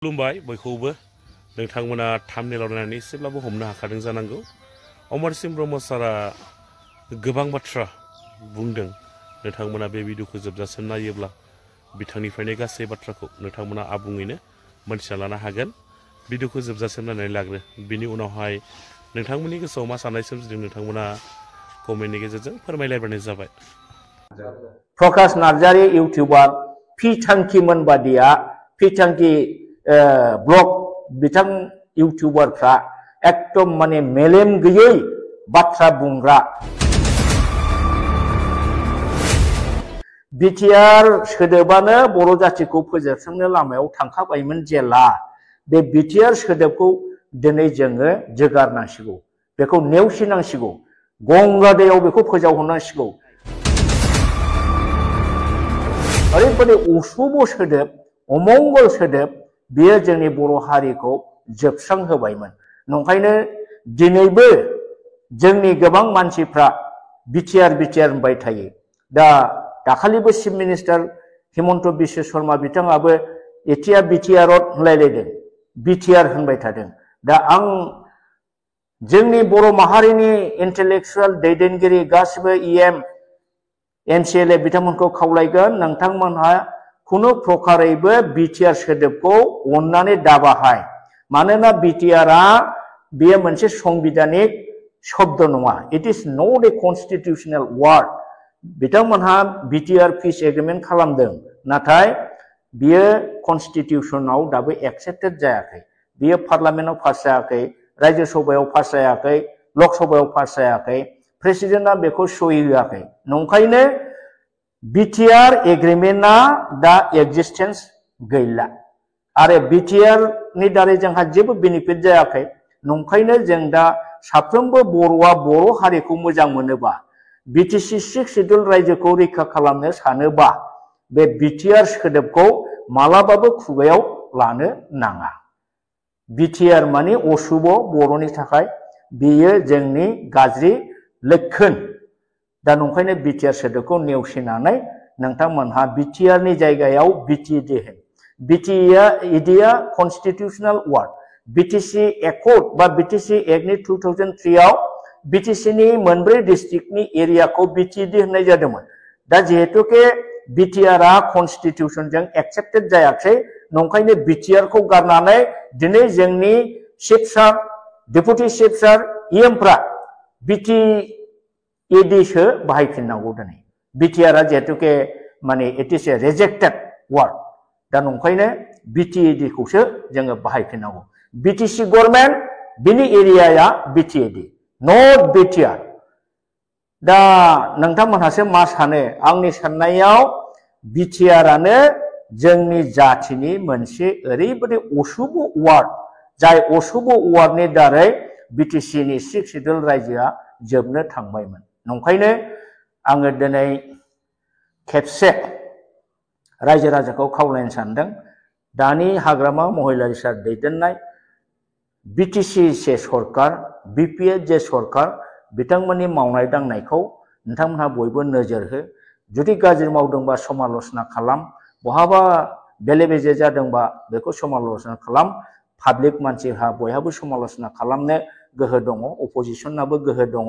खुलुमबाय बयखौबो नोंथांमोना थाम्बनेइलाव नायनानै एसेब्लाबो हमनो हाखादों जानांगौ। अमरसिंह ब्रह्म सारा गोबां बाथ्रा बुंदों। नोंथांमोना बे भिडिअखौ जोबजासिम नायोब्ला बिथांनिफ्रायनो गासै बाथ्राखौ नोंथांमोना आबुङैनो मोनथिना लानो हागोन। भिडिअखौ जोबजासिम नायनानै लाग्रो। बिनि उनावहाय नोंथांमोननि गोसोआव मा साननाय सोमजिदों नोंथांमोना कमेन्टनि गेजेरजों फोरमायलायबानो जाबाय। प्रकाश नार्जारी इउट्यूबार फिथांखिमोन बादिया फिथांखि ब्लग बिथां इउट्यूबारफ्रा एकदम माने मेलेम गैयै बाथ्रा बुंग्रा। बिटिआर सोदोबानो बर' जातिखौ फोजोबस्रांनो लामायाव थांखाबायमोन जेला बे बिटिआर सोदोबखौ दिनै जोङो जोगारनांसिगौ, बेखौ नेवसिनांसिगौ, गंगा दैयाव बेखौ फोजावहरनांसिगौ। ओरैबायदि अशुभ सोदोब, अमंगल सोदोब, बेयो जोंनि बर' हारिखौ जोबस्रांहोबायमोन। नंखायनो दिनैबो जोंनि गोबां मानसिफ्रा बिटिआर होनबाय थायो। दा दाखालिबो चिफ मिनिस्टार हिमन्त बिश्व शर्मा बिथाङाबो एथिया बिटिआर होनलायलायदों, बिटिआर होनबाय थादों। दा आं जोंनि बर' माहारिनि इन्टेलेक्चुवेल दैदेनगिरि गासिबो इएम एमसिएलए बिथांमोनखौ खावलायगोन, नोंथांमोनहा खुनु प्रकारैबो बिटिआर सोदोबखौ अननानै दाबाहाय। मानोना बिटिआरआ बेयो मोनसे संबिधानिक शब्द नङा। It is not a constitutional word. बिथांमोनहा बिटिआर पिस एग्रिमेन्ट खालामदों, नाथाय बियो कन्स्टिटिउसनाव दाबो एक्सेप्टेड जायाखै। बियो पार्लामेन्टआव पास जायाखै, रायजो सभायाव पास जायाखै, लक सभायाव पास जायाखै, प्रेसिडेन्टआ बेखौ सहि होआखै। नंखायनो बिटिआर एग्रिमेन्टआ दा एक्जिस्टेन्स गैला आरो बिटिआर नि दारै जोंहा जेबो बेनिफिट जायाखै। नंखायनो जों दा साफ्रोमबो बर'आ बर' हारिखौ मोजां मोनोबा, बिटिसि 6 सिडुल रायजोखौ रैखा खालामनो सानोबा, बे बिटिआर सोदोबखौ मालाबाबो खुगायाव लानो नाङा। बिटिआर माने अशुभ बर'नि थाखाय, बेयो जोंनि गाज्रि लक्षण। दा नंखायनो बिटिआर सोदोबखौ नेवसिनानै नोंथांमोनहा बिटिआर नि जायगायाव बिटिएडि होन। बिटिएडिआ कन्स्टिटिउशनेल वार्ड। बिटिसि एकर्ड बा बिटिसि एक्टनि 2003 आव बिटिसि नि मोनब्रै डिस्ट्रिक्टनि एरियाखौ बिटिएडि होननाय जादोंमोन। दा जिहेतुके बिटिआरआ कन्स्टिटिउशनजों एक्सेप्टेड जायाखै, नंखायनो बिटिआरखौ गारनानै दिनै जोंनि चिफ सार, डेपुटि चिफ सार, इएमफ्रा बिटिएडिसो बाहायफिननांगौ। दिनै बिटिआरआ जिहेतुके माने it is a rejected ward. दा नंखायनो बिटिएडिखौसो जोङो बाहायफिननांगौ। बिटिसि गभर्नमेन्ट, बिनि एरियाया बिटिएडि, नट बिटिआर। दा नोंथांमोनहासो मा सानो? आंनि साननायाव बिटिआरआनो जोंनि जातिनि मोनसे ओरैबायदि अशुभ वार्ड, जाय अशुभ वार्डनि दारै बिटिसि नि 6 सिडुल रायजोआ जोबनो थांबायमोन। नंखायनो आङो दिनै खेबसे रायजो राजाखौ खावलायनो सानदों, दानि हाग्रामा महिलारि सार दैदेननाय बिटिसि जे सरकार, बिपिएड जे सरकार, बिथांमोननि मावनाय दांनायखौ नोंथांमोनहा बयबो नोजोर हो। जुदि गाज्रि मावदोंबा समाल'सना खालाम, बहाबा बेले बेजे जादोंबा बेखौ समाल'सना खालाम। पाब्लिक मानसिहा बयहाबो समाल'सना खालामनो गोहो दङ, अपोजिशनाबो गोहो दङ।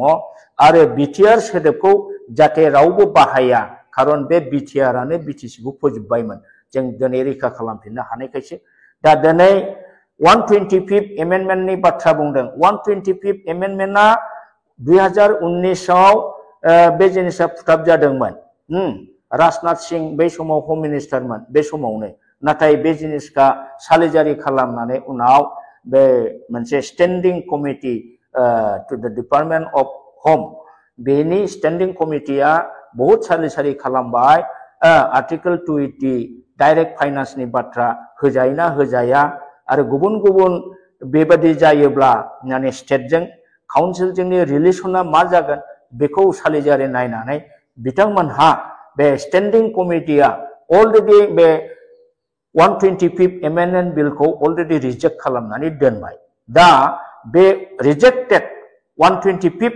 आरो बिटिआर सोदोबखौ जाहाथे रावबो बाहाया, खारन बे बिटिआरआनो बिटिसिखौ फोजोबबायमोन। जों दिनै रैखा खालामफिननो हानायखायसो। दा दिनै 125 एमेन्डमेन्टनि बाथ्रा बुंदों। 125 एमेन्डमेन्टआ 2019 आव बे जिनिसा फुटाब जादोंमोन। राजनाथ सिं बै समाव हम मिनिस्टारमोन, बे समावनो। नाथाय बे जिनिसखौ सालिजारि खालामनानै उनाव बे मोनसे स्टेन्डिं कमिटि टु द डिपार्टमेन्ट अफ हम, बेनि स्टेन्डिं कमिटिया बहुत सारि खालामबाय। आर्टिकेल 280 डाइरेक्ट फाइनान्सनि बाथ्रा होजायोना होजाया, आरो गुबुन गुबुन बेबादि जायोब्ला माने स्टेटजों काउन्सिलजोंनि रिलेसना मा जागोन, बेखौ सालिजारि नायनानै बिथांमोनहा बे स्टेन्डिं कमिटिया अलरेडि बे 125 एमेन्डमेन्ट बिलखौ अलरेडि रिजेक्ट खालामनानै दोनबाय। दा बे रिजेक्टेड 125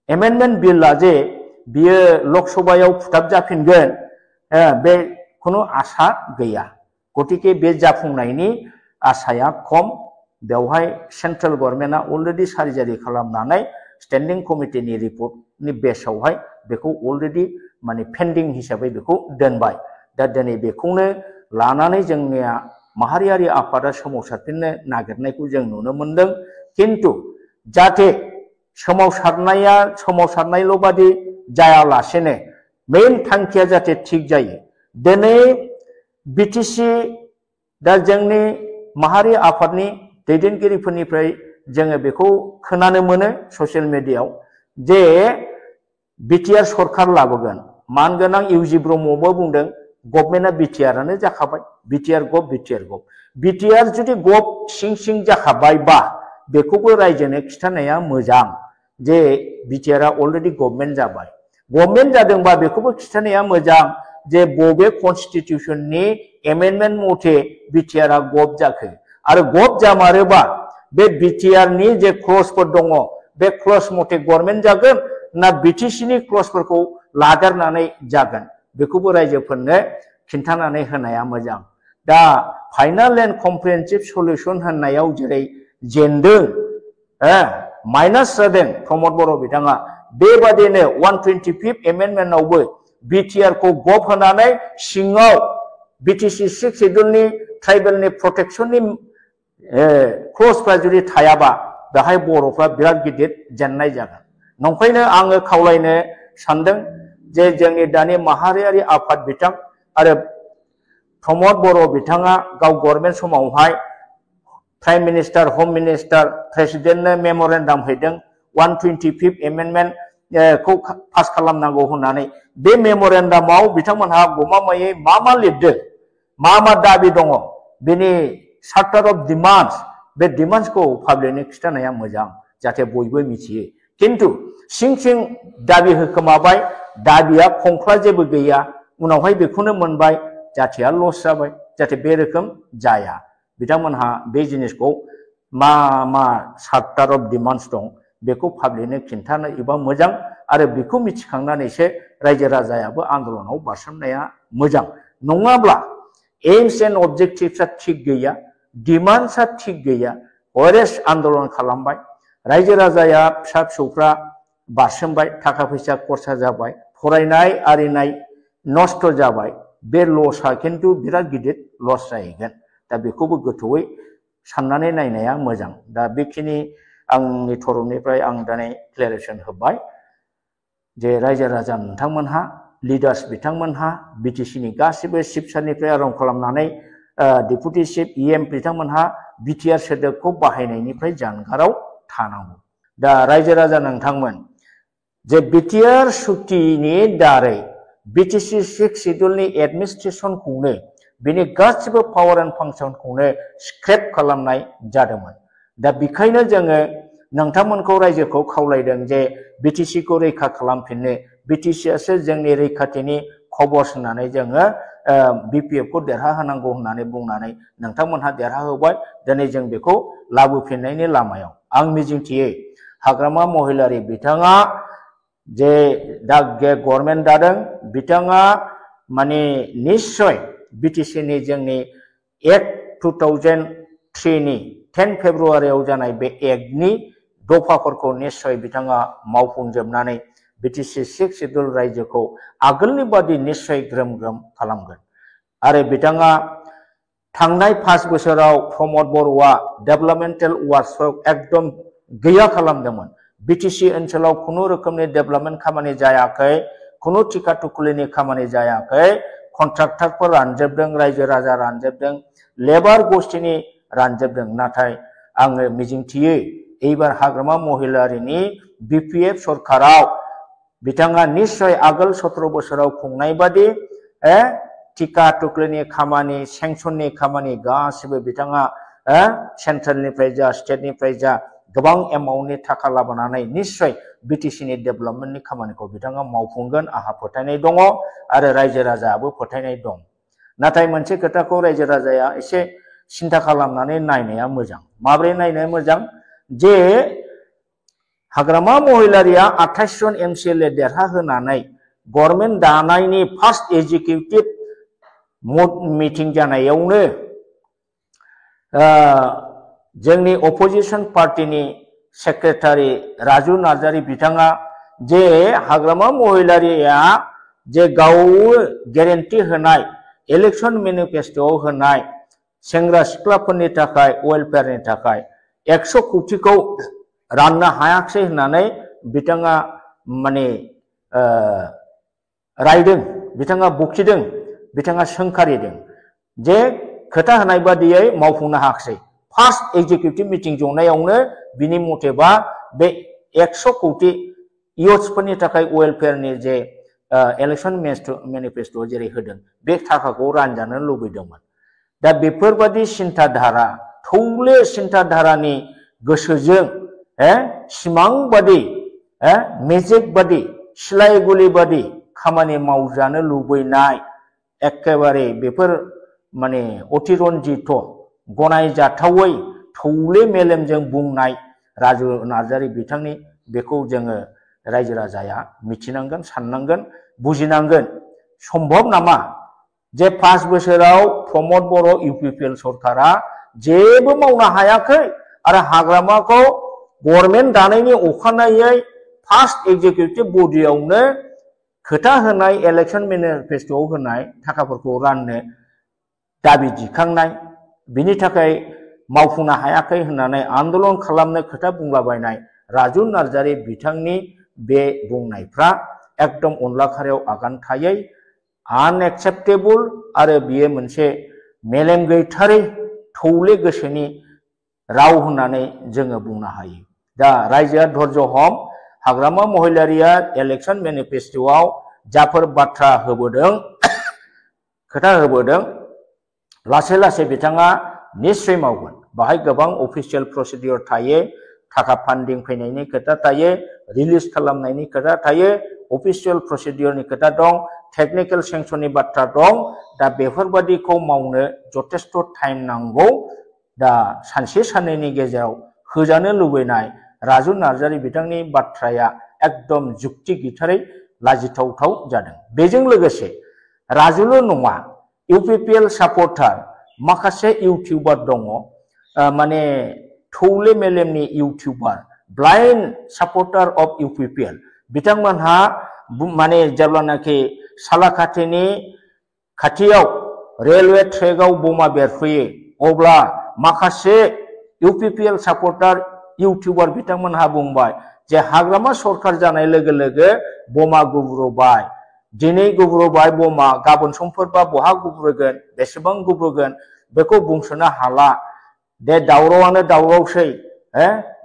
एमेन्डमेन्ट बिलआ जे बियो लक सभायाव फुटाब जाफिनगोन, बे खुनु आसा गैया। गतिके बे जाफुंनायनि आसाया खम बेवहाय सेंट्रेल गभर्नमेन्टआ अलरेडि सारिजारि खालामनानै स्टेन्डिं कमिटिनि रिपर्टनि बेसावहाय बेखौ अलरेडि माने पेन्डिं हिसाबै बेखौ दोनबाय दा दिनै बेखौनो लानानै जोंनिया माहारियारि आफादा सोमावसारफिननो नागिरनायखौ जों नुनो मोनदों किन्तु जाहाथे सोमावसारनायल' बादि जायालासेनो मेन थांखिया जाहाथे थिग जायो दिनै बिटिसि दा जोंनि माहारि आफादनि दैदेनगिरिफोरनिफ्राय जोङो बेखौ खोनानो मोनो ससियेल मिडियायाव जे बिटिआर सरखार लाबोगोन मानगोनां इउजि ब्रह्मबो बुंदों गभर्नमेन्टआ बिटिआरानो जाखाबाय बिटिआर जुदि गभ सिं जाखाबायबा बेखौबो रायजोनो खिथानाया मोजां जे बिटिआरआ अलरेडि गभर्नमेन्ट जाबाय गभर्नमेन्ट जादोंबा बेखौबो खिथानाया मोजां जे बबे कन्स्टिटिउशननि एमेन्डमेन्ट मथे बिटिआरआ गभ जाखो आरो गभ जामारोबा बे बिटिआरनि जे क्लजफोर दङ बे क्लज मथे गभर्नमेन्ट जागोन ना बिटिसिनि क्लजफोरखौ लादेरनानै जागोन बेखौबो रायजोफोरनो खिन्थानानै होनाया मोजां दा फाइनाल एन्ड कमप्रिहेन्सिभ सल्युशन होननायाव जेरै जेनदों माइनास जादों प्रमद बर' बिथाङा बेबादिनो 125th एमेन्डमेन्टआवबो बिटिआरखौ गभ होनानै सिङाव बिटिसि 6 शेड्युलनि ट्राइबेलनि प्रटेक्शननि क्लजफ्रा जुदि थायाबा बेहाय बर'फ्रा बिराद गिदिर जेननाय जागोन नंखायनो आङो खावलायनो सानदों जे जोंनि दानि माहारियारि आफाद बिथां आरो प्रमद बर' बिथाङा गाव गभर्नमेन्ट समावहाय प्राइम मिनिस्टार होम मिनिस्टार प्रेसिडेन्टनो मेमरेन्डाम हैदों 125th एमेन्डमेन्ट खौ पास खालामनांगौ होननानै बे मेमरेन्डामाव बिथांमोनहा गमामायै मा लिरदों मा दाबि दङ बेनि चार्टार अफ डिमान्ड्स बे डिमान्ड्सखौ पाब्लिकनो खिथानाया मोजां जाहाथे बयबो मिथियो किन्तु सिं दाबि होखोमाबाय दाबिया खंख्ला जेबो गैया उनावहाय बेखौनो मोनबाय जाथिया लस जाबाय जाहाथे बे रोखोम जाया बिथांमोनहा बे जिनिसखौ मा चार्टार अफ डिमान्ड्स दं बेखौ पाब्लिकनो खिन्थानो एबा मोजां आरो बेखौ मिथिखांनानैसो रायजो राजायाबो आन्दोलनाव बारसोमनाया मोजां नङाब्ला एम्स एन्ड अबजेक्टिभ्सआ थिग गैया डिमान्ड्सआ थिग गैया हरेस आन्दोलन खालामबाय रायजो राजाया फिसा फिसौफ्रा बारसोमबाय थाखा फैसा खरसा जाबाय फरायनाय आरिनाय नष्ट जाबाय बे लसआ खिन्थु बिराद गिदिर लस जाहैगोन दा बेखौबो गोथौयै साननानै नायनाया मोजां दा बेखिनि आंनि तरफनिफ्राय आं दिनै क्लेरिफिकेसन होबाय जे रायजो राजा नोंथांमोनहा लिडार्स बिथांमोनहा बिटिसिनि गासिबो चिफ सारनिफ्राय आरम्भ खालामनानै डेपुटि चिफ इएम बिथांमोनहा बिटिआर सोदोबखौ बाहायनायनिफ्राय जानगाराव थानांगौ दा रायजो राजा नोंथांमोन जे बिटिआर सुक्तिनि दारै बिटिसि 6 शेड्युलनि एडमिनिस्ट्रेसनखौनो बेनि गासिबो पावार एन्ड फांसनखौनो स्क्रेप खालामनाय जादोंमोन दा बेखायनो जोङो नोंथांमोनखौ रायजोखौ खावलायदों जे बिटिसिखौ रैखा खालामफिननो बिटिसिआसो जोंनि रैखाथिनि खबस होननानै जोङो बिपिएफखौ देरहाहोनांगौ होननानै बुंनानै नोंथांमोनहा देरहाहोबाय दिनै जों बेखौ लाबोफिननायनि लामायाव आं मिजिंथियो हाग्रामा महिलारि बिथाङा जे दा गभर्नमेन्ट दादों बिथाङा माने निश्चय बिटिसिनि जोंनि एक्ट 2003 नि 10 फेब्रुवारियाव जानाय बे एक्टनि दफाफोरखौ निश्चय बिथाङा मावफुंजोबनानै बिटिसि 6 शेड्युल रायजोखौ आगोलनि बादि निश्चय ग्रोम खालामगोन आरो बिथाङा थांनाय 5 बोसोराव प्रमद बर'आ डेभेलपमेन्टेल वार्क्सखौ एकदम गैया खालामदोंमोन बिटिसि ओनसोलाव खुनु रोखोमनि डेभेलपमेन्ट खामानि जायाखै खुनु टिका टुकुलिनि खामानि जायाखै कन्ट्राक्टरफोर रानजोबदों रायजो राजा रानजोबदों लेबार गोष्ठीनि रानजोबदों नाथाय आङो मिजिंथियो एबार हाग्रामा महिलारिनि बिपिएफ सरकाराव बिथाङा निश्चय आगोल 17 बोसोराव खुंनाय बादि टिका टुकुलिनि खामानि सेंसननि खामानि गासिबो बिथाङा सेन्ट्रेलनिफ्राय जा स्टेटनिफ्राय जा गोबां एमाउन्टनि थाखा लाबोनानै निश्चय बिटिसिनि डेभेलपमेन्टनि खामानिखौ बिथाङा मावफुंगोन आहा फोथायनाय दङ आरो रायजो राजायाबो फोथायनाय दं नाथाय मोनसे खोथाखौ रायजो राजाया एसे सिन्था खालामनानै नायनाया मोजां माब्रै नायनाया मोजां जे हाग्रामा महिलारिया 28 जन एमसिएलए देरहाहोनानै गभर्नमेन्ट दानायनि फार्स्ट एग्जिकिउटिभ मिटिं जानायावनो जोंनि अपोजिशन पार्टीनि सेक्रेटारि राजु नार्जारी बिथाङा जे हाग्रामा महिलारिया जे गाव गेरेन्टि होनाय इलेक्शन मेनिफेस्ट'आव होनाय सेंग्रा सिख्लाफोरनि थाखाय वेलफेयारनि थाखाय 100 कोटिखौ राननो हायाखै होननानै बिथाङा माने रायदों, बिथाङा बखिदों, बिथाङा सोंखारिदों जे खोथा होनाय बादियै मावफुंनो हायाखै। फार्स्ट एग्जिकिउटिभ मिटिं जनायावनो बिनि मथेबा बे 100 कोटि इयुथ्सफोरनि थाखाय वेलफेयारनि जे इलेक्शन मेनिफेस्ट'आव जेरै होदों बे थाखाखौ रानजानो लुबैदोंमोन। दा बेफोरबादि सिन्थाधारा थौले सिन्थाधारानि गोसोजों सिमां बादि मेजिक बादि सिलाय गुलि बादि खामानि मावजानो लुबैनाय एकेबारे बेफोर माने अतिरन्जित गनायजाथावै थौले मेलेमजों बुंनाय राजु नार्जारी बिथांनि बेखौ जोङो रायजो राजाया मिथिनांगोन, साननांगोन, बुजिनांगोन। सम्भब नामा जे 5 बोसोराव प्रमद बर' इउपिपिएल सरकारा जेबो मावनो हायाखै आरो हाग्रामाखौ गभर्नमेन्ट दानायनि अखानायै फार्स्ट एग्जिकिउटिभ बडियावनो खोथा होनाय इलेक्शन मेनिफेस्ट'आव होनाय थाखाफोरखौ राननो दाबि दिखांनाय, बिनि थाखाय मावफुंनो हायाखै होननानै आन्दोलन खालामनो खोथा बुंलाबायनाय राजु नार्जारी बिथांनि बे बुंनायफ्रा एकदम अनला खारियाव आगान थायै आनएक्सेप्टेबल आरो बियो मोनसे मेलेम गैथारै थौले गोसोनि राव होननानै जोङो बुंनो हायो। दा रायजोआ धैर्य हम, हाग्रामा महिलारिया इलेक्शन मेनिफेस्ट'आव जाफोर बाथ्रा होबोदों, खोथा होबोदों, लासै लासै बिथाङा निश्चय मावगोन। बाहाय गोबां अफिसियेल प्रसिडियर थायो, थाखा फान्डिं फैनायनि खोथा थायो, रिलिज खालामनायनि खोथा थायो, अफिसियेल प्रसिडियरनि खोथा दं, टेक्निकेल सेंसननि बाथ्रा दं। दा बेफोरबादिखौ मावनो जथेस्थ' टाइम नांगौ। दा सानसे साननैनि गेजेराव होजानो लुबैनाय राजु नार्जारी बिथांनि बाथ्राया एकदम जुक्ति गैथारै लाजिथावथाव जादों। बेजों लोगोसे राजुल' नङा, इउपिपिएल सापर्टार माखासे इउटिउबार दङ, माने थौले मेलेमनि इउटिउबार, ब्लाइन्ड सापर्टार अफ इउपिपिएल। बिथांमोनहा माने जेब्लानाखि सालाकाथिनि खाथियाव रेलवे ट्रेकआव बमा बेरफैयो अब्ला माखासे इउपिपिएल सापर्टार इउटिउबार बिथांमोनहा बुंबाय जे हाग्रामा सरकार जानाय लोगो लोगो बमा गुब्रुबाय, दिनै गुब्रुबाय बमा, गाबोन समफोरबा बहा गुब्रुगोन, बेसेबां गुब्रुगोन बेखौ बुंस'नो हाला। बे दावरावानो दावरावसै,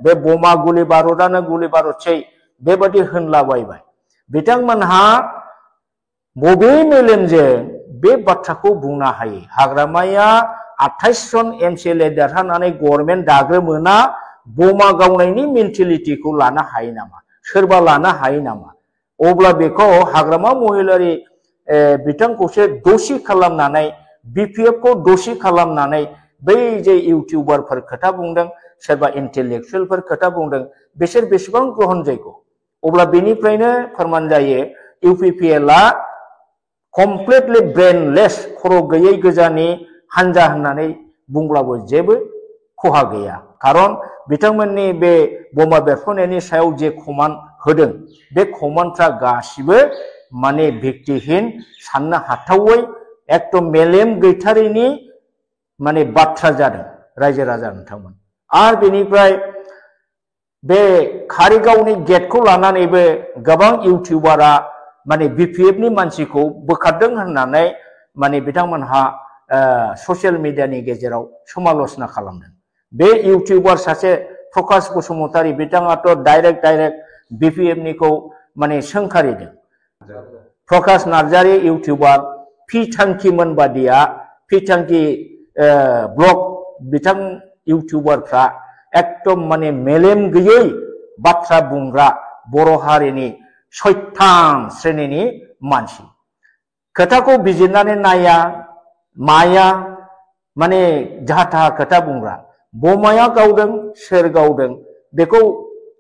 बे बमा गुलि बारुदानो गुलि बारुदसै, बेबादि होनलाबायबाय। बिथांमोनहा बबे मेलेमजों बे बाथ्राखौ बुंनो हायो? हाग्रामाया 28 जन एमसिएलए देरहानानै गभर्नमेन्ट दाग्रोमोना बमा गावनायनि मेन्टेलिटिखौ लानो हायो नामा? सोरबा लानो हायो नामा? अब्ला बेखौ हाग्रामा महिलारि बिथांखौसो दसि खालामनानै, बिपिएफखौ दसि खालामनानै बै जे इउटिउबारफोर खोथा बुंदों, सोरबा इन्टेलेक्सुयेलफोर खोथा बुंदों, बिसोर बेसेबां ग्रहण जैग'? अब्ला बेनिफ्रायनो फोरमान जायो इउपिपिएलआ कमप्लिटलि ब्रेनलेस, खर' गैयै गोजानि हान्जा होननानै बुंब्लाबो जेबो खहा गैया। खारन बिथांमोननि बे बमा बेरफ्रुनायनि सायाव जे कमान्ड होदों बे कमान्डफ्रा गासिबो माने भित्तिहीन, साननो हाथावै, एकदम मेलेम गैथारैनि माने बाथ्रा जादों रायजो राजा नोंथांमोन। आरो बेनिफ्राय बे कारिगावनि गेटखौ लानानैबो गोबां इउटिउबारा माने बिपिएफनि मानसिखौ बोखारदों होननानै माने बिथांमोनहा ससियेल मिडियानि गेजेराव समाल'चना खालामदों। बे इउटिउबार सासे प्रकाश बसुमतारी बिथाङाथ' डाइरेक्ट बिपिएफनिखौ माने सोंखारिदों। प्रकाश नार्जारी इउटिउबार, पिथांखिमोन बादिया, पिथांखि ब्लग बिथां इउटिउबारफ्रा एकदम माने मेलेम गैयै बाथ्रा बुंग्रा बर' हारिनि सैतान श्रेणीनि मानसि। खोथाखौ बिजिरनानै नाया माया, माने जाहा थाहा खोथा बुंग्रा। बमाया गावदों, सोर गावदों बेखौ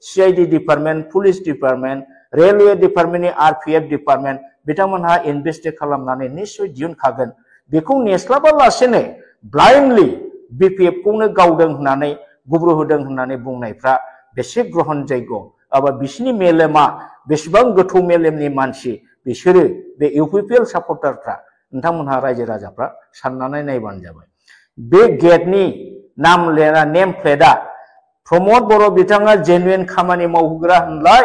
CID department, police department, railway डिपार्टमेन्टनि आरपिएफ डिपार्टमेन्ट बिथांमोनहा इनभेस्टिगेट खालामनानै निश्चय दिहुनखागोन। बेखौ नेस्लाबालासेनो ब्लाइन्डलि BPF खौनो गावदों होननानै गुब्रु होदों होननानै बुंनायफ्रा बेसे ग्रहणजोग्य एबा बिसिनि मेलेमा बेसेबां गोथौ मेलेमनि मानसि बिसोरो बे UPPL सापर्टारफ्रा नोंथांमोनहा रायजो राजाफ्रा साननानै नायबानो जाबाय बे गेटनि नाम लेना नेम प्लेटआ प्रमद बर' बिथाङा जेनुइन खामानि मावहोग्रा होनलाय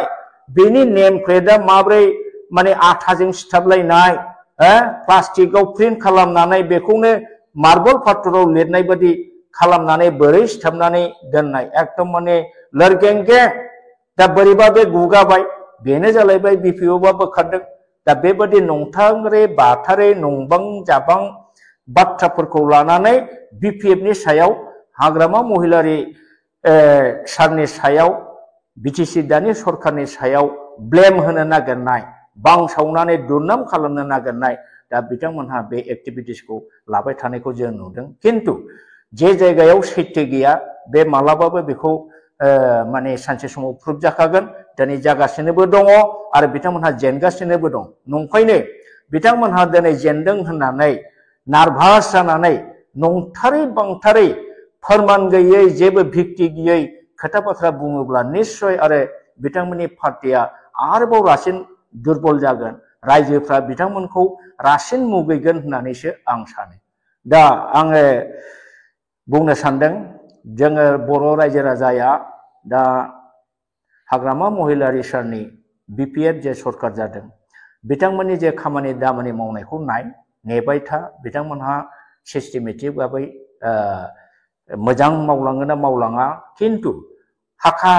बेनि नेम प्लेटआ माब्रै माने आथाजों सिथाबलायनाय प्लास्टिकआव प्रिन्ट खालामनानै बेखौनो मार्बल पाथराव लिरनाय बादि खालामनानै बोरै सिथाबनानै दोननाय एकदम माने लोरगेंगे दा बोरैबा बे गुगाबाय बेनो जालायबाय BPO बोखारदों दा बेबादि नंथारै बाथारै नंबां जाबां बाथ्राफोरखौ लानानै BPF नि सायाव हाग्रामा महिलारि सारनि सायाव BTC दानि सरखारनि सायाव ब्लेम होनो नागिरनाय बांसावनानै दुरनाम खालामनो नागिरनाय दा बिथांमोनहा बे एक्टिभिटिसखौ लाबाय थानायखौ जों नुदों किन्तु जे जायगायाव सैथो गैया बे मालाबाबो बेखौ माने सानसे समाव प्रुफ जाखागोन दिनै जागासिनोबो दङ आरो बिथांमोनहा जेनगासिनोबो दं नंखायनो बिथांमोनहा दिनै जेनदों होननानै नार्भास जानानै नंथारै बांथारै फोरमान गैयै जेबो भित्ति गैयै खोथा बाथ्रा बुङोब्ला निश्चय आरो बिथांमोननि पार्टिया आरोबाव रासिन दुर्बल जागोन रायजोफ्रा बिथांमोनखौ रासिन मुगैगोन होननानैसो आं सानो दा आङो बुंनो सानदों जोङो बर' रायजो राजाया दा हाग्रामा महिलारि सारनि BPF जे सरखार जादों बिथांमोननि जे खामानि दामानि मावनायखौ नाय नेबाय था बिथांमोनहा सिस्टेमेटिक भाबै मोजां मावलाङो ना मावलाङा किन्तु हाखा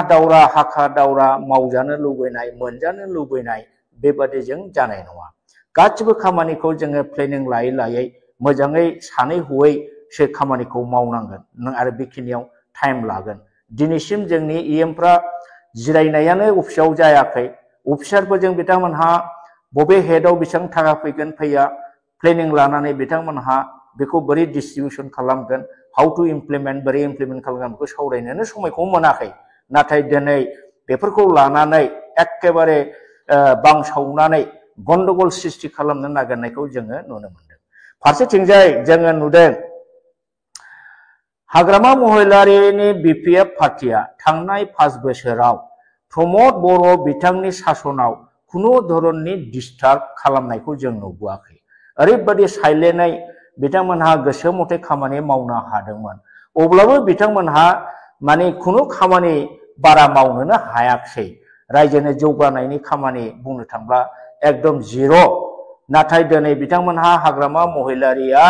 दावरा मावजानो लुबैनाय मोनजानो लुबैनाय बेबादिजों जानाय नङा गासिबो खामानिखौ जोङो प्लेनिं लायै लायै मोजाङै सानै हयै सो खामानिखौ मावनांगोन नों आरो बेखिनियाव टाइम लागोन दिनैसिम जोंनि EMफ्रा जिरायनायानो अफिसाव जायाखै अफिसारफोरजों बिथांमोनहा बबे हेडआव बेसेबां थाखा फैगोन फैया प्लेनिं लानानै बिथांमोनहा बेखौ बोरै डिस्ट्रिबिउसन खालामगोन हाउ टु इमप्लिमेन्ट बोरै इमप्लिमेन्ट खालामगोन बेखौ सावरायनोनो समायखौ मोनाखै नाथाय दिनै बेफोरखौ लानानै एखेबारे बांसावनानै गन्डगोल सृष्टि खालामनो नागिरनायखौ जोङो नुनो मोनदों फारसेथिंजाय जोङो नुदों हाग्रामा महिलारिनि BPF पार्टिया थांनाय 5 बोसोराव प्रमद बर' बिथांनि सासनाव खुनु धरननि डिस्टार्ब खालामनायखौ जों नुबोआखै ओरैबादि साइलेन्टै बिथांमोनहा गोसो मथे खामानि मावनो हादोंमोन अब्लाबो बिथांमोनहा माने खुनु खामानि बारा मावनोनो हायाखै रायजोनि जौगानायनि खामानि बुंनो थांब्ला एकदम जिर' नाथाय दिनै बिथांमोनहा हाग्रामा महिलारिया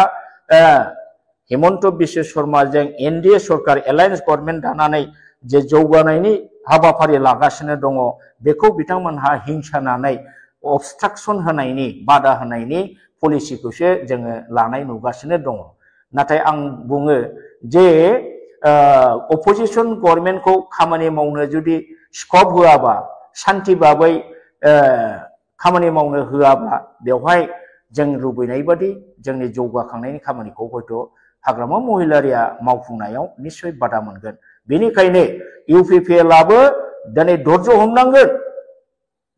हेमन्त बिश्व शर्माजों NDA सरकार एलायन्स गभर्नमेन्ट दानानै जे जौगानायनि हाबाफारि लागासिनो दङ बेखौ बिथांमोनहा हिंसानानै अबस्ट्राक्सन होनायनि बादा होनायनि पलिसिखौसो जोङो लानाय नुगासिनो दङ नाथाय आं बुङो जे अपोजिशन गभर्नमेन्टखौ खामानि मावनो जुदि स्कप होआबा शान्ति भाबै खामानि मावनो होआब्ला बेवहाय जों लुबैनाय बादि जोंनि जौगाखांनायनि खामानिखौ हयथ' हाग्रामा महिलारिया मावफुंनायाव निश्चय बादा मोनगोन बेनिखायनो UPPLआबो दिनै धैर्य हमनांगोन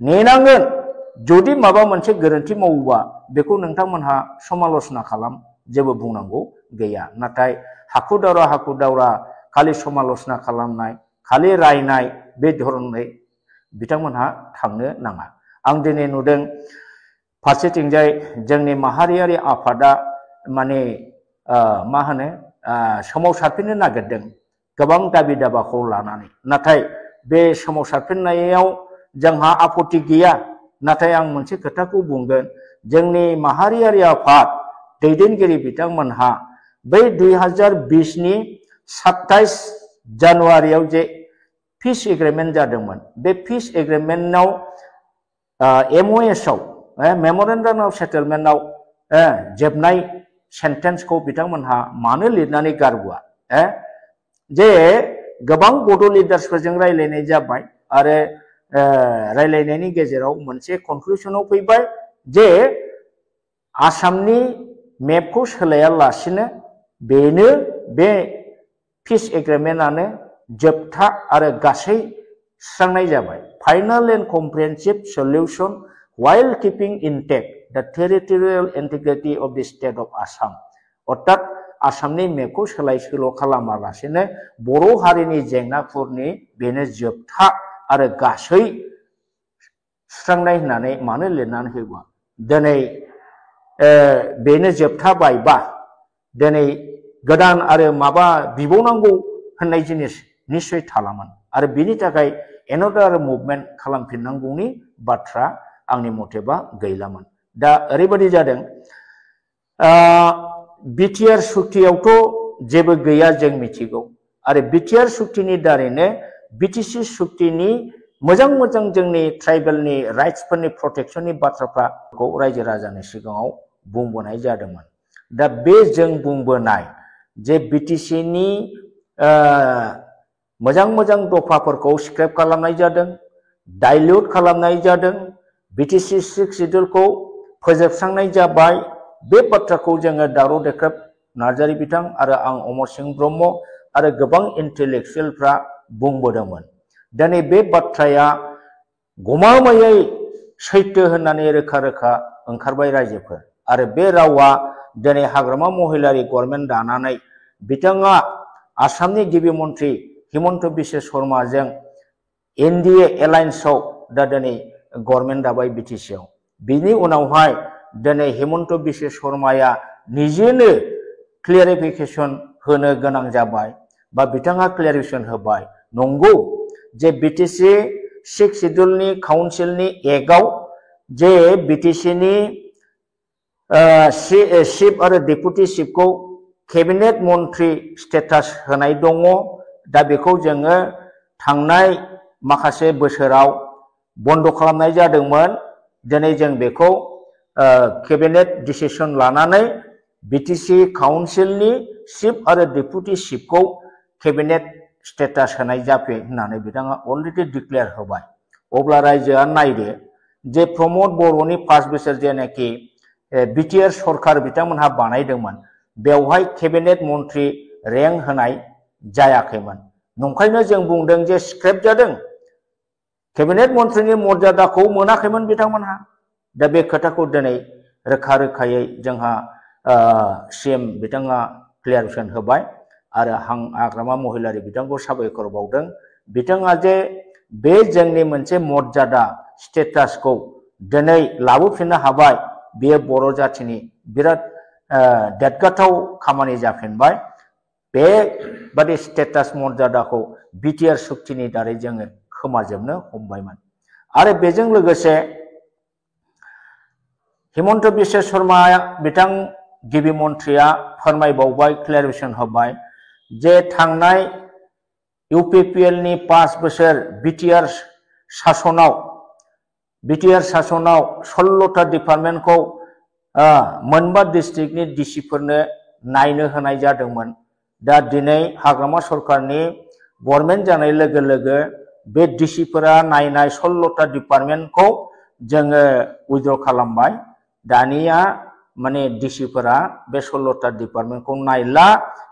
नेनांगोन जुदि माबा मोनसे गोरोन्थि मावोबा बेखौ नोंथांमोनहा समालोचना खालाम जेबो बुंनांगौ गैया नाथाय हाखु दावरा खालि समालोचना खालामनाय खालि रायनाय बे धरनै बिथांमोनहा थांनो नाङा आं दिनै नुदों फारसेथिंजाय जोंनि माहारियारि आफादा माने मा होनो सोमावसारफिननो नागिरदों गोबां दाबि दाबाखौ लानानै नाथाय बे सोमावसारफिननायाव जोंहा आपत्ति गैया नाथाय आं मोनसे खोथाखौ बुंगोन जोंनि माहारियारि आफाद दैदेनगिरि बिथांमोनहा बै 2020 नि 27 जानुवारियाव जे पिस एग्रिमेन्ट जादोंमोन बे पिस एग्रिमेन्टआव MOS आव मेमोरेन्डाम अफ सेटलमेन्टआव जोबनाय सेन्टेन्सखौ बिथांमोनहा मानो लिरनानै गारबोआ जे गोबां बड' लिडार्सफोरजों रायलायनाय जाबाय आरो रायलायनायनि गेजेराव मोनसे कनक्लुजनाव फैबाय जे आसामनि मेपखौ सोलायालासिनो बेनो बे पिस एग्रिमेन्टआनो जोबथा आरो गासै सुस्रांनाय जाबाय final and comprehensive solution while keeping intact the territorial integrity of the state of Assam अर्थात आसामनि मेपखौ सोलाय सोल' खालामालासेनो बर' हारिनि जेंनाफोरनि बेनो जोबथा आरो गासै सुस्रांनाय होननानै मानो लिरनानै होबा दिनै बेनो जोबथाबायबा दिनै गोदान आरो माबा बिबावनांगौ होननाय जिनिस निश्चय थालामोन आरो बिनि थाखाय एनादार मुभमेन्ट खालामफिननांगौनि बाथ्रा आंनि मथेबा गैलामोन दा ओरैबायदि जादों बिटिआर सुक्तियावथ' जेबो गैया जों मिथिगौ आरो बिटिआर सुक्तिनि दारैनो बिटिसि सुक्तिनि मोजां मोजां जोंनि ट्राइबेलनि राइट्सफोरनि प्रटेक्शननि बाथ्राफोरखौ रायजो राजानि सिगाङाव बुंबोनाय जादोंमोन दा बे जों बुंबोनाय जे बिटिसिनि मोजां मोजां दफाफोरखौ स्क्रेप खालामनाय जादों डाइल्युट खालामनाय जादों बिटिसि 6 शिड्युलखौ फोजोबस्रांनाय जाबाय बे बाथ्राखौ जोङो दावराव देख्रेब नार्जारी बिथां आरो आं अमर सिंह ब्रह्म आरो गोबां इन्टेलेक्सुयेलफ्रा बुंबोदोंमोन दिनै बे बाथ्राया गमामायै सैथो होननानै रोखा रोखा ओंखारबाय रायजोफोर आरो बे रावा दिनै हाग्रामा महिलारि गभर्नमेन्ट दानानै बिथाङा आसामनि गिबि मन्थ्रि हिमन्त बिश्व शर्माजों एनडिए एलायन्सआव दा दिनै गभर्नमेन्ट दाबाय बिटिसिआव बिनि उनावहाय दिनै हिमन्त बिश्व शर्माया निजेनो क्लियारिफिकेशन होनो गोनां जाबाय बा बिथाङा क्लियारिफिकेशन होबाय नंगौ जे बिटिसि 6 शिड्युलनि काउन्सिलनि एक्टआव जे बिटिसिनि चिफ आरो डेपुटि चिफखौ केबिनेट मन्थ्रि स्टेटास होनाय दङ दा बेखौ जोङो थांनाय माखासे बोसोराव बन्द खालामनाय जादोंमोन दिनै जों बेखौ केबिनेट डिसिसन लानानै बिटिसि काउन्सिलनि चिफ आरो डेपुटि चिफखौ केबिनेट स्टेटास होनाय जाफै होननानै बिथाङा अलरेडि डिक्लेयार होबाय अब्ला रायजोआ नायदो जे प्रमद बर'नि 5 बोसोर जेनाखि बिटिआर सरकार बिथांमोनहा बानायदोंमोन बेवहाय केबिनेट मन्थ्रि रेंक होनाय जायाखैमोन नंखायनो जों बुंदों जे स्क्रेप जादों केबिनेट मन्थ्रिनि मर्यादाखौ मोनाखैमोन बिथांमोनहा दा बे खोथाखौ दिनै रोखा रोखायै जोंहा सीएम बिथाङा क्लियारिफिकेशन होबाय आरो आं हाग्रामा महिलारि बिथांखौ साबायखर बावदों बिथाङा जे बे जोंनि मोनसे मर्यादा स्टेटासखौ दिनै लाबोफिननो हाबाय बेयो बर' जाथिनि बिराद देरगाथाव खामानि जाफिनबाय बेबादि स्टेटास मर्यादाखौ बिटिआर सुक्तिनि दारै जोङो खोमाजोबनो हमबायमोन आरो बेजों लोगोसे हिमन्त बिश्व शर्मा बिथां गिबि मन्थ्रिया फोरमायबावबाय क्लियारिफिकेशन होबाय जे थांनाय इउपिपिएलनि 5 बोसोर बिटिआर सासनाव 16टा डिपार्टमेन्टखौ मोनबा डिस्ट्रिक्टनि डिसिफोरनो नायनो होनाय जादोंमोन दा दिनै हाग्रामा सरकारनि गभर्नमेन्ट जानाय लोगो लोगो बे डिसिफोरा नायनाय 16टा डिपार्टमेन्टखौ जोङो उइथड्र खालामबाय दानिया माने डिसिफोरा बे 16टा डिपार्टमेन्टखौ नायला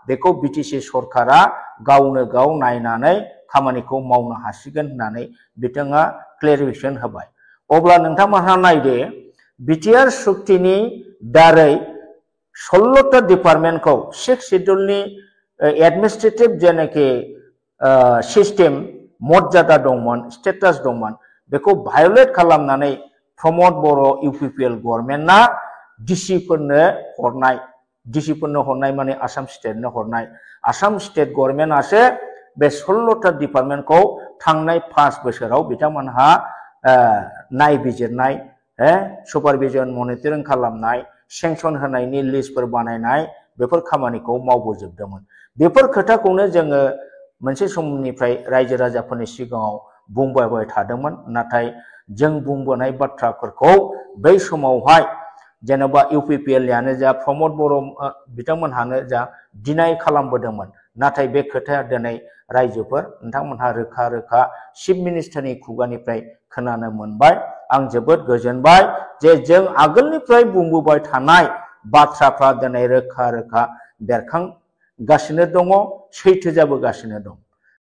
बेखौ बिटिसि सरकारा गावनो गाव नायनानै खामानिखौ मावनो हासिगोन होननानै बिथाङा क्लियारिफिकेशन होबाय अब्ला नोंथांमोनहा नायदो बिटिआर सुक्तिनि दारै 16टा डिपार्टमेन्टखौ 6 शिड्युलनि एडमिनिस्ट्रेटिभ जेनाखि सिस्टेम मर्यादा दंमोन स्टेटास दंमोन बेखौ भायोलेट खालामनानै प्रमद बर' इउपिपिएल गभर्नमेन्टआ डिसिफोरनो हरनाय माने आसाम स्टेटनो हरनाय आसाम स्टेट गभर्नमेन्टआसो बे 16टा डिपार्टमेन्टखौ थांनाय 5 बोसोराव बिथांमोनहा नायबिजिरनाय सुपारभिजन मनिटरिं खालामनाय सेंसन होनायनि लिस्टफोर बानायनाय बेफोर खामानिखौ मावबोजोबदोंमोन बेफोर खोथाखौनो जोङो मोनसे समनिफ्राय रायजो राजाफोरनि सिगाङाव बुंबाय थादोंमोन नाथाय जों बुंबोनाय बाथ्राफोरखौ बै समावहाय जेनेबा इउपिपिएलआनो जा प्रमद बर' बिथांमोनहानो जा डिनाय खालामबोदोंमोन नाथाय बे खोथाया दिनै रायजोफोर नोंथांमोनहा रोखा रोखा चिफ मिनिस्टारनि खुगानिफ्राय खोनानो मोनबाय आं जोबोद गोजोनबाय जे जों आगोलनिफ्राय बुंबोबाय थानाय बाथ्राफ्रा दिनै रोखा रोखा बेरखांगासिनो दङ सैथो जाबोगासिनो दं